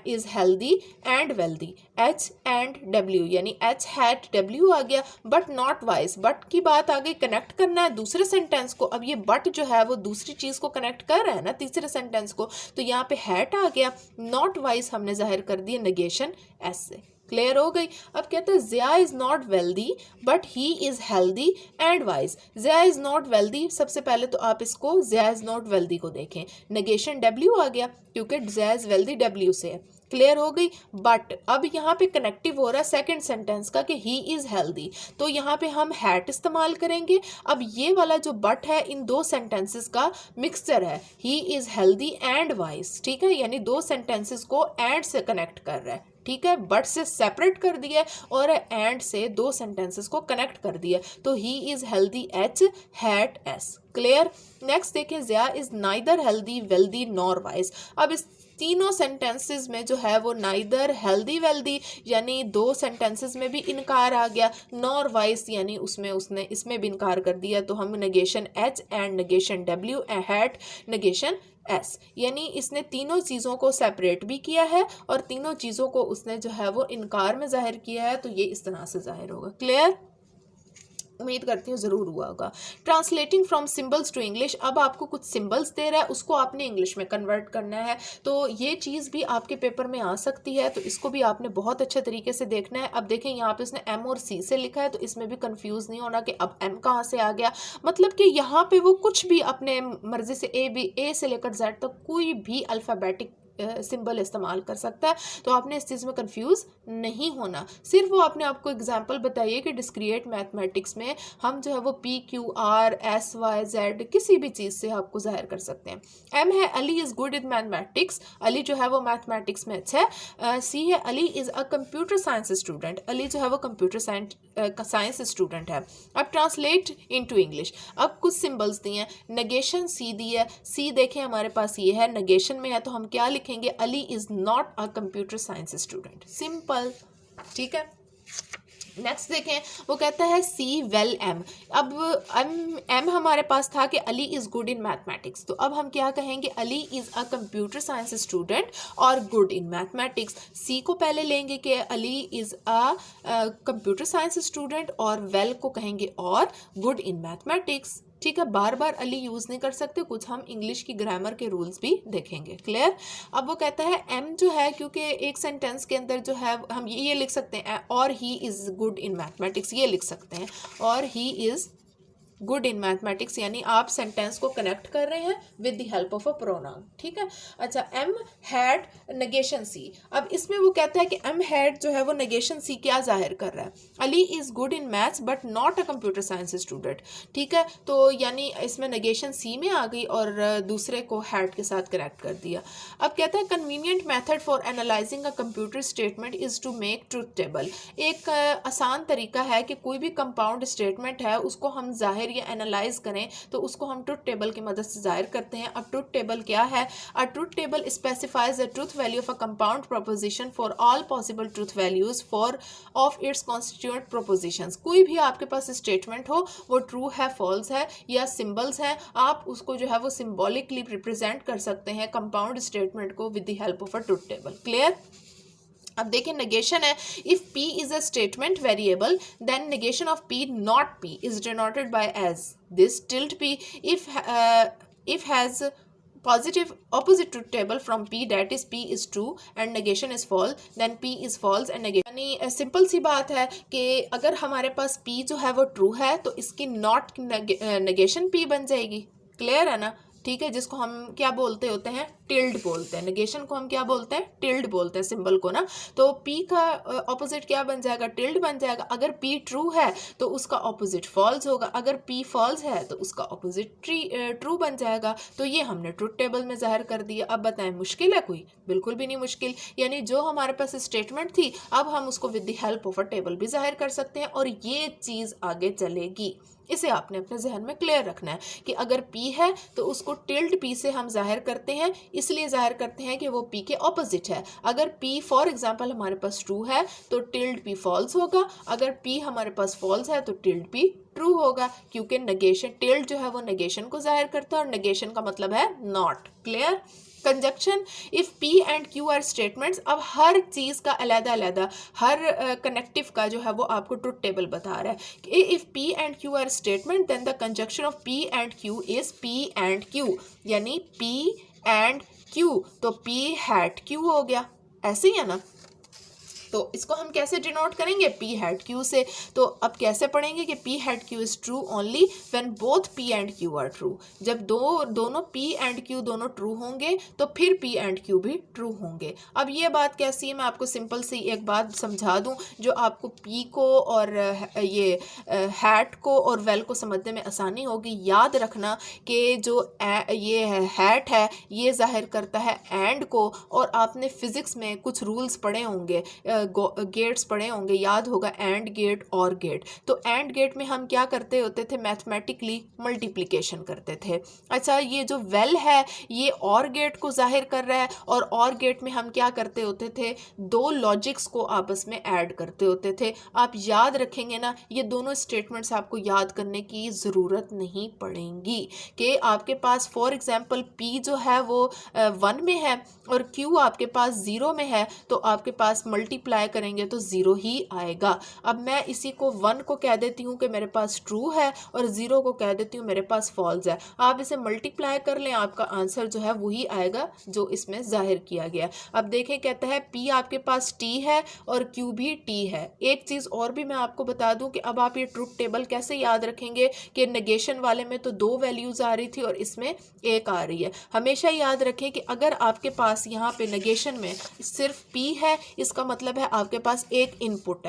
is healthy and wealthy, H and W यानी H हैट W आ गया, बट नॉट वाइज। बट की बात आ गई, कनेक्ट करना है दूसरे सेंटेंस को। अब ये बट जो है वो दूसरी चीज़ को कनेक्ट कर रहा है ना, तीसरे सेंटेंस को, तो यहाँ पे हैट आ गया। नॉट वाइज हमने जाहिर कर दिया नेगेशन S से। क्लियर हो गई। अब कहते हैं Zia is not wealthy but he is healthy and wise. Zia is not wealthy, सबसे पहले तो आप इसको ज़िया इज़ नॉट वेल्दी को देखें, नेगेशन W आ गया क्योंकि ज़िया इज़ वेल्दी W से है। क्लियर हो गई। बट अब यहाँ पे कनेक्टिव हो रहा है सेकंड सेंटेंस का कि ही इज़ हेल्दी, तो यहाँ पे हम हैट इस्तेमाल करेंगे। अब ये वाला जो बट है इन दो सेंटेंसेस का मिक्सचर है, he is healthy and wise, ठीक है, यानी दो सेंटेंसेस को एंड से कनेक्ट कर रहा है, ठीक है, बट से सेपरेट कर दिया और एंड से दो सेंटेंसेस को कनेक्ट कर दिया, तो he is healthy H, hat S. Clear. Next देखें, Zia is neither healthy wealthy nor wise. अब इस तीनों सेंटेंसेस में जो है वो नाइदर हेल्दी वेल्दी यानी दो सेंटेंसेस में भी इनकार आ गया, नॉर वाइज यानी उसने इसमें भी इनकार कर दिया, तो हम negation H and negation W hat negation S, यानी इसने तीनों चीज़ों को सेपरेट भी किया है और तीनों चीज़ों को उसने जो है वो इनकार में जाहिर किया है, तो ये इस तरह से जाहिर होगा। क्लियर। उम्मीद करती हूँ ज़रूर हुआ होगा। Translating from symbols to English, अब आपको कुछ सिंबल्स दे रहा है, उसको आपने इंग्लिश में कन्वर्ट करना है, तो ये चीज़ भी आपके पेपर में आ सकती है, तो इसको भी आपने बहुत अच्छे तरीके से देखना है। अब देखें यहाँ पे उसने एम और सी से लिखा है, तो इसमें भी कंफ्यूज नहीं होना कि अब एम कहाँ से आ गया, मतलब कि यहाँ पे वो कुछ भी अपने मर्जी से ए से लेकर जेड तक कोई भी अल्फ़ाबेटिक सिंबल इस्तेमाल कर सकता है, तो आपने इस चीज़ में कंफ्यूज नहीं होना। सिर्फ वो आपने आपको एग्जांपल बताइए कि डिस्क्रिएट मैथमेटिक्स में हम जो है वो P Q R S Y Z किसी भी चीज़ से आपको जाहिर कर सकते हैं। एम है Ali is good in mathematics, Ali जो है वो मैथमेटिक्स में अच्छा है। सी है Ali is a computer science student, Ali जो है वो कंप्यूटर साइंस स्टूडेंट है। अब ट्रांसलेट इनटू इंग्लिश, अब कुछ सिंबल्स दिए हैं, नेगेशन सी दी है, सी देखें हमारे पास ये है, नेगेशन में है, तो हम क्या लिखेंगे, Ali is not a computer science student, simple, ठीक है। नेक्स्ट देखें, वो कहता है सी वेल एम, अब एम हमारे पास था कि Ali is good in mathematics, तो अब हम क्या कहेंगे, Ali is a computer science student और गुड इन मैथमेटिक्स। सी को पहले लेंगे कि Ali is a computer science student और वेल को कहेंगे और गुड इन मैथमेटिक्स, ठीक है। बार बार अली यूज़ नहीं कर सकते, कुछ हम इंग्लिश की ग्रामर के रूल्स भी देखेंगे। क्लियर। अब वो कहता है एम जो है, क्योंकि एक सेंटेंस के अंदर जो है हम ये लिख सकते हैं और he is good in mathematics, ये लिख सकते हैं और he is good in mathematics, यानी आप सेंटेंस को कनेक्ट कर रहे हैं with the help of a pronoun, ठीक है। अच्छा, एम हैड नेगेशन सी, अब इसमें वो कहता है कि एम हैड जो है वो नेगेशन सी क्या जाहिर कर रहा है, Ali is good in maths but not a computer science student, ठीक है, तो यानी इसमें नेगेशन सी में आ गई और दूसरे को हैड के साथ कनेक्ट कर दिया। अब कहता है convenient method for analyzing a computer statement is to make truth table, एक आसान तरीका है कि कोई भी कंपाउंड स्टेटमेंट है उसको हम जाहिर या एनालाइज करें, तो उसको हम ट्रुथ टेबल की मदद से जाहिर करते हैं। अब ट्रुथ टेबल क्या है, अ truth table specifies the truth value of a compound proposition for all possible truth values for of its constituent propositions, कोई भी आपके पास स्टेटमेंट हो, वो ट्रू है, फॉल्स है या सिंबल्स है, आप उसको जो है वो सिंबॉलिकली रिप्रेजेंट कर सकते हैं कंपाउंड स्टेटमेंट को with the help of a truth table. Clear. अब देखिए नेगेशन है, if P is a statement variable then negation of P not P is denoted by as this tilt P if has positive opposite truth table from P, that is P is true and negation is false, then P is false and negation, यानी simple सी बात है कि अगर हमारे पास P जो है वो true है तो इसकी नॉट नेगेशन P बन जाएगी। क्लियर है ना, ठीक है, जिसको हम क्या बोलते होते हैं, टिल्ड बोलते हैं, नेगेशन को हम क्या बोलते हैं, टिल्ड बोलते हैं सिंबल को ना, तो P का ऑपोजिट क्या बन जाएगा, टिल्ड बन जाएगा। अगर P ट्रू है तो उसका ऑपोजिट फॉल्स होगा, अगर P फॉल्स है तो उसका ऑपोजिट ट्रू बन जाएगा। तो ये हमने ट्रुथ टेबल में जाहिर कर दिया। अब बताएं मुश्किल है कोई, बिल्कुल भी नहीं मुश्किल, यानी जो हमारे पास स्टेटमेंट थी अब हम उसको with the help of a table भी जाहिर कर सकते हैं और ये चीज़ आगे चलेगी। इसे आपने अपने जहन में क्लियर रखना है कि अगर P है तो उसको टिल्ड P से हम जाहिर करते हैं, इसलिए जाहिर करते हैं कि वो P के ऑपोजिट है। अगर P फॉर एग्जांपल हमारे पास ट्रू है तो टिल्ड P फॉल्स होगा, अगर P हमारे पास फॉल्स है तो टिल्ड P ट्रू होगा, क्योंकि नेगेशन टिल्ड जो है वो नेगेशन को जाहिर करता है और नेगेशन का मतलब है not. Clear. Conjunction, if P and Q are statements, अब हर चीज़ का अलग अलग हर कनेक्टिव का जो है वो आपको ट्रुथ टेबल बता रहा है कि if P and Q are statement then the conjunction of P and Q is P and Q, यानी P एंड Q, तो P हैट Q हो गया, ऐसे ही है ना। तो इसको हम कैसे डिनोट करेंगे, पी हैड क्यू से। तो अब कैसे पढ़ेंगे कि P had Q is true only when both P and Q R true. जब दोनों पी एंड क्यू दोनों ट्रू होंगे तो फिर पी एंड क्यू भी ट्रू होंगे। अब ये बात कैसी है, मैं आपको सिंपल सी एक बात समझा दूं जो आपको पी को और ये हैट को और वेल को समझने में आसानी होगी। याद रखना कि जो ये हैट है ये जाहिर करता है एंड को, और आपने फिजिक्स में कुछ रूल्स पढ़े होंगे, गेट्स पढ़े होंगे, याद होगा एंड गेट और गेट। तो एंड गेट में हम क्या करते होते थे, मैथमेटिकली मल्टीप्लिकेशन करते थे। अच्छा, ये जो वेल है ये और गेट को जाहिर कर रहा है, और गेट में हम क्या करते होते थे, दो लॉजिक्स को आपस में ऐड करते होते थे। आप याद रखेंगे ना, ये दोनों स्टेटमेंट्स आपको याद करने की ज़रूरत नहीं पड़ेगी कि आपके पास फॉर एग्जांपल पी जो है वो 1 में है और क्यू आपके पास 0 में है, तो आपके पास मल्टीप्लाई करेंगे तो 0 ही आएगा। अब मैं इसी को 1 को कह देती हूँ कि मेरे पास ट्रू है और 0 को कह देती हूँ मेरे पास फॉल्स है। आप इसे मल्टीप्लाई कर लें, आपका आंसर जो है वही आएगा जो इसमें जाहिर किया गया। अब देखें, कहता है पी आपके पास टी है और क्यू भी टी है। एक चीज़ और भी मैं आपको बता दूं कि अब आप ये ट्रुथ टेबल कैसे याद रखेंगे कि नेगेशन वाले में तो 2 वैल्यूज़ आ रही थी और इसमें 1 आ रही है। हमेशा याद रखें कि अगर आपके पास यहाँ पे नेगेशन में सिर्फ पी है, इसका मतलब है आपके पास एक इनपुट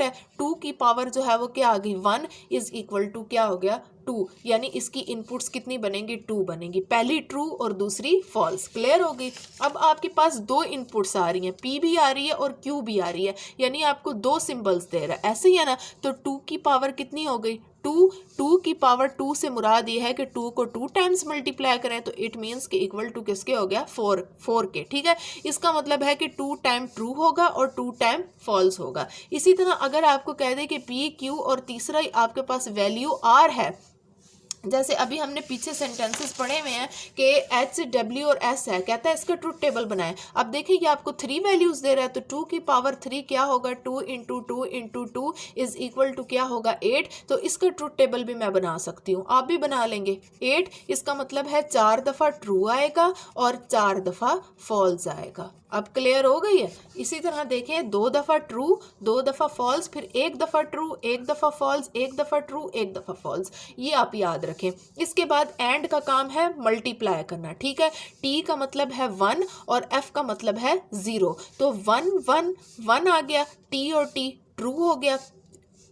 है, 2 की पावर जो है वो क्या आ गई, 1 इज इक्वल टू क्या हो गया, 2। यानी इसकी इनपुट्स कितनी बनेंगी, 2 बनेंगी, पहली ट्रू और दूसरी फॉल्स। क्लियर हो गई। अब आपके पास 2 इनपुट्स आ रही हैं, पी भी आ रही है और क्यू भी आ रही है, यानी आपको 2 सिंबल्स दे रहा है, ऐसे ही है ना। तो 2 की पावर कितनी हो गई, 2 की पावर 2 से मुराद ये है कि 2 को 2 टाइम्स मल्टीप्लाई करें तो इट मीन्स कि इक्वल टू किसके हो गया, 4 के। ठीक है, इसका मतलब है कि 2 टाइम ट्रू होगा और 2 टाइम फॉल्स होगा। इसी तरह अगर आपको कह दे कि पी क्यू और तीसरा आपके पास वैल्यू आर है, जैसे अभी हमने पीछे सेंटेंसेस पढ़े हुए हैं कि एच डब्ल्यू और एस है, कहता है इसका ट्रुथ टेबल बनाएं। अब देखिए ये आपको 3 वैल्यूज दे रहा है, तो 2 की पावर 3 क्या होगा, 2 into 2 into 2 is equal to क्या होगा, 8। तो इसका ट्रुथ टेबल भी मैं बना सकती हूँ, आप भी बना लेंगे। 8 इसका मतलब है 4 दफ़ा ट्रू आएगा और 4 दफ़ा फॉल्स आएगा। अब क्लियर हो गई है। इसी तरह देखें, 2 दफ़ा ट्रू, 2 दफ़ा फॉल्स, फिर 1 दफ़ा ट्रू, 1 दफ़ा फॉल्स, 1 दफ़ा ट्रू, 1 दफ़ा फॉल्स। ये आप याद रखें। इसके बाद एंड का काम है मल्टीप्लाई करना। ठीक है, टी का मतलब है 1 और एफ का मतलब है 0। तो 1 1 1 आ गया, टी और टी ट्रू हो गया,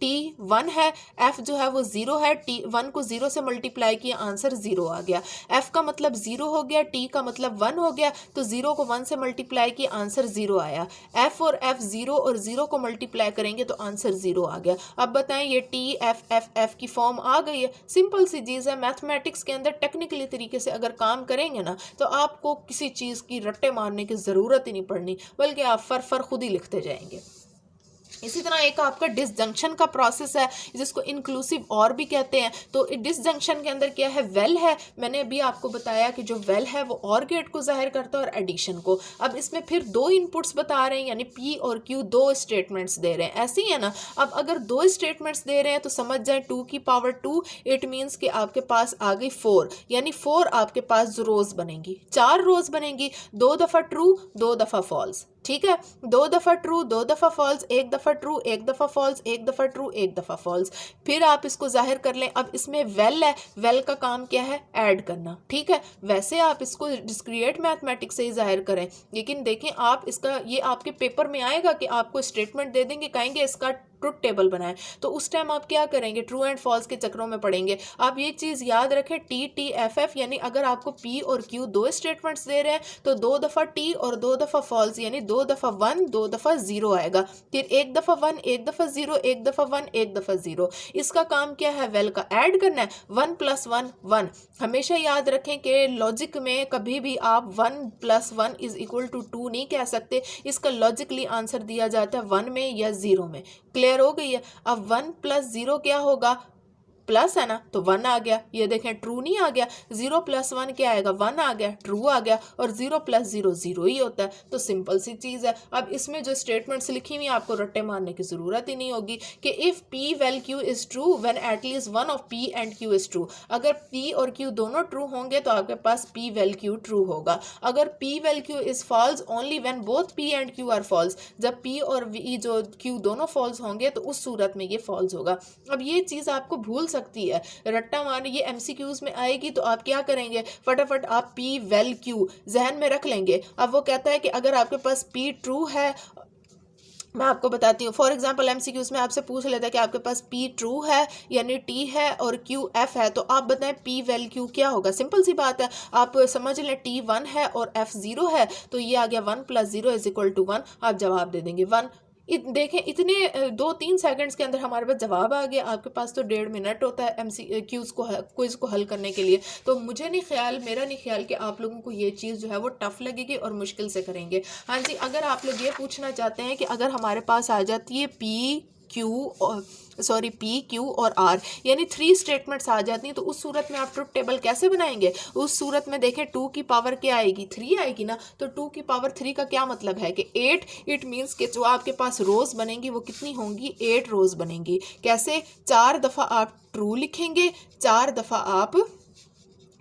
टी 1 है, एफ जो है वो 0 है, टी 1 को 0 से मल्टीप्लाई किया, आंसर 0 आ गया। एफ का मतलब 0 हो गया, टी का मतलब 1 हो गया, तो 0 को 1 से मल्टीप्लाई किया, आंसर 0 आया। एफ और एफ 0 और 0 को मल्टीप्लाई करेंगे तो आंसर 0 आ गया। अब बताएं, ये टी एफ एफ एफ की फॉर्म आ गई है। सिंपल सी चीज़ है, मैथमेटिक्स के अंदर टेक्निकली तरीके से अगर काम करेंगे ना तो आपको किसी चीज़ की रट्टे मारने की ज़रूरत ही नहीं पड़नी, बल्कि आप फर खुद ही लिखते जाएंगे। इसी तरह एक आपका डिसजंक्शन का प्रोसेस है जिसको इंक्लूसिव और भी कहते हैं। तो डिसजंक्शन के अंदर क्या है, वेल है। मैंने अभी आपको बताया कि जो वेल है वो और गेट को जाहिर करता है और एडिशन को। अब इसमें फिर 2 इनपुट्स बता रहे हैं, यानी पी और क्यू 2 स्टेटमेंट्स दे रहे हैं, ऐसे ही है ना। अब अगर 2 स्टेटमेंट्स दे रहे हैं तो समझ जाए 2 की पावर 2 इट मीन्स कि आपके पास आ गई 4, यानी 4 आपके पास रोज बनेंगी, 4 रोज बनेंगी, 2 दफ़ा ट्रू 2 दफ़ा फॉल्स। ठीक है, 2 दफ़ा ट्रू 2 दफ़ा फॉल्स, 1 दफ़ा ट्रू 1 दफ़ा फॉल्स, 1 दफ़ा ट्रू 1 दफ़ा फॉल्स। फिर आप इसको जाहिर कर लें। अब इसमें वेल है, वेल का काम क्या है, ऐड करना। ठीक है, वैसे आप इसको डिस्क्रिएट मैथमेटिक्स से ही जाहिर करें, लेकिन देखें आप इसका ये आपके पेपर में आएगा कि आपको स्टेटमेंट दे देंगे, कहेंगे इसका ट्रुथ टेबल बनाएं, तो उस टाइम आप क्या करेंगे, ट्रू एंड फॉल्स के चक्रों में पढ़ेंगे। आप ये चीज़ याद रखें, टी टी एफ एफ, यानी अगर आपको पी और क्यू 2 स्टेटमेंट्स दे रहे हैं तो 2 दफ़ा टी और 2 दफ़ा फॉल्स, यानी 2 दफ़ा 1 2 दफ़ा 0 आएगा। फिर 1 दफ़ा 1 1 दफ़ा 0 1 दफ़ा 1 1 दफ़ा 0। इसका काम क्या है, वेल का ऐड करना है। 1 + 1 1। हमेशा याद रखें कि लॉजिक में कभी भी आप 1 + 1 इज इक्वल टू 2 नहीं कह सकते, इसका लॉजिकली आंसर दिया जाता है 1 में या 0 में। क्लियर हो गई है। अब 1 + 0 क्या होगा, प्लस है ना तो 1 आ गया, ये देखें ट्रू नहीं आ गया, 0 + 1 क्या आएगा 1 आ गया, ट्रू आ गया, और 0 + 0 0 ही होता है। तो सिंपल सी चीज़ है। अब इसमें जो स्टेटमेंट्स लिखी हुई आपको रट्टे मारने की ज़रूरत ही नहीं होगी कि if P vel Q is true when at least one of P and Q is true. अगर P और Q दोनों ट्रू होंगे तो आपके पास P वेल Q ट्रू होगा। अगर P vel Q is false only when both P and Q are false, जब P और V जो Q दोनों फॉल्स होंगे तो उस सूरत में ये फॉल्स होगा। अब ये चीज़ आपको भूल सकती है, रट्टा मारने ये MCQs में आएगी तो आप क्या करेंगे, फटाफट आप P वेल Q जहन में रख लेंगे। अब वो कहता है कि अगर आपके पास P ट्रू है, मैं आपको बताती हूँ, फॉर एग्जाम्पल MCQs में आपसे पूछ लेता है कि आपके पास P ट्रू है यानी T है और Q F है, तो आप बताएं P वेल Q क्या होगा। सिंपल सी बात है, आप समझ लें T 1 है और F 0 है, तो ये आ गया 1 + 0 = 1। आप जवाब दे देंगे 1। देखें इतने 2-3 सेकंड्स के अंदर हमारे पास जवाब आ गया। आपके पास तो 1.5 मिनट होता है MCQs को क्विज़ को हल करने के लिए। तो मुझे नहीं ख्याल, मेरा नहीं ख्याल कि आप लोगों को ये चीज़ जो है वो टफ़ लगेगी और मुश्किल से करेंगे। हाँ जी, अगर आप लोग ये पूछना चाहते हैं कि अगर हमारे पास आ जाती है P Q और R यानी 3 स्टेटमेंट्स आ जाती हैं, तो उस सूरत में आप ट्रुथ टेबल कैसे बनाएंगे। उस सूरत में देखें 2 की पावर क्या आएगी 3 आएगी ना, तो 2 की पावर 3 का क्या मतलब है कि 8। इट मीन्स कि जो आपके पास रोज़ बनेंगी वो कितनी होंगी 8 रोज़ बनेंगी। कैसे, 4 दफ़ा आप ट्रू लिखेंगे, 4 दफ़ा आप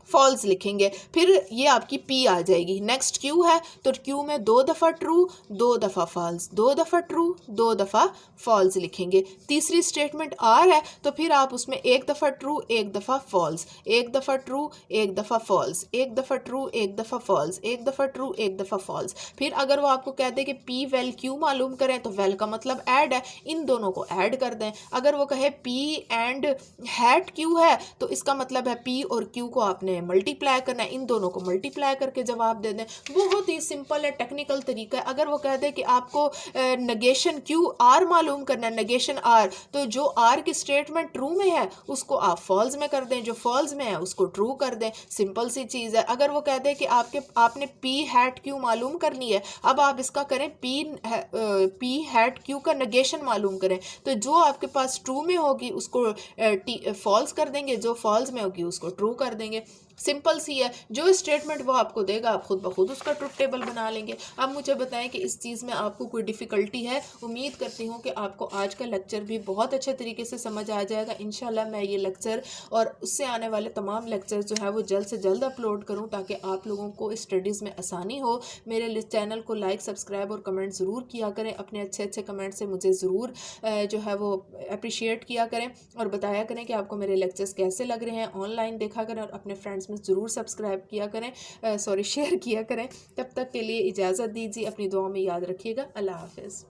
फॉल्स लिखेंगे, फिर ये आपकी P आ जाएगी। नेक्स्ट Q है तो Q में 2 दफ़ा ट्रू 2 दफ़ा फॉल्स, 2 दफ़ा ट्रू 2 दफ़ा फॉल्स लिखेंगे। तीसरी स्टेटमेंट R है तो फिर आप उसमें 1 दफ़ा ट्रू 1 दफ़ा फॉल्स, 1 दफ़ा ट्रू 1 दफ़ा फॉल्स, 1 दफ़ा ट्रू 1 दफ़ा फॉल्स, 1 दफ़ा ट्रू 1 दफ़ा फॉल्स। फिर अगर वो आपको कहते हैं कि P वेल Q मालूम करें तो वेल का मतलब ऐड है, इन दोनों को ऐड कर दें। अगर वो कहे P एंड हैट Q है तो इसका मतलब है P और Q को आपने मल्टीप्लाई करना है, इन दोनों को मल्टीप्लाई करके जवाब दे दें। बहुत ही सिंपल है, टेक्निकल तरीका है। अगर वो कह दे कि आपको नेगेशन Q R मालूम करना है, नेगेशन R, तो जो R की स्टेटमेंट ट्रू में है उसको आप फॉल्स में कर दें, जो फॉल्स में है उसको ट्रू कर दें। सिंपल सी चीज़ है। अगर वो कह दे कि आपने P हैट Q मालूम करनी है, अब आप इसका करें P हैट Q का नेगेशन मालूम करें, तो जो आपके पास ट्रू में होगी उसको फॉल्स कर देंगे, जो फॉल्स में होगी उसको ट्रू कर देंगे। सिंपल सी है, जो स्टेटमेंट वो आपको देगा आप खुद ब खुद उसका ट्रुथ टेबल बना लेंगे। अब मुझे बताएं कि इस चीज़ में आपको कोई डिफ़िकल्टी है। उम्मीद करती हूँ कि आपको आज का लेक्चर भी बहुत अच्छे तरीके से समझ आ जाएगा। इंशाल्लाह मैं ये लेक्चर और उससे आने वाले तमाम लेक्चर जो है वो जल्द से जल्द अपलोड करूँ ताकि आप लोगों को स्टडीज़ में आसानी हो। मेरे चैनल को लाइक सब्सक्राइब और कमेंट ज़रूर किया करें। अपने अच्छे अच्छे कमेंट से मुझे ज़रूर जो है वो अप्रिशिएट किया करें और बताया करें कि आपको मेरे लेक्चर्स कैसे लग रहे हैं। ऑनलाइन देखा करें और अपने फ्रेंड्स में ज़रूर सब्सक्राइब किया करें, शेयर किया करें। तब तक के लिए इजाज़त दीजिए, अपनी दुआ में याद रखिएगा। अल्लाह हाफ़िज़।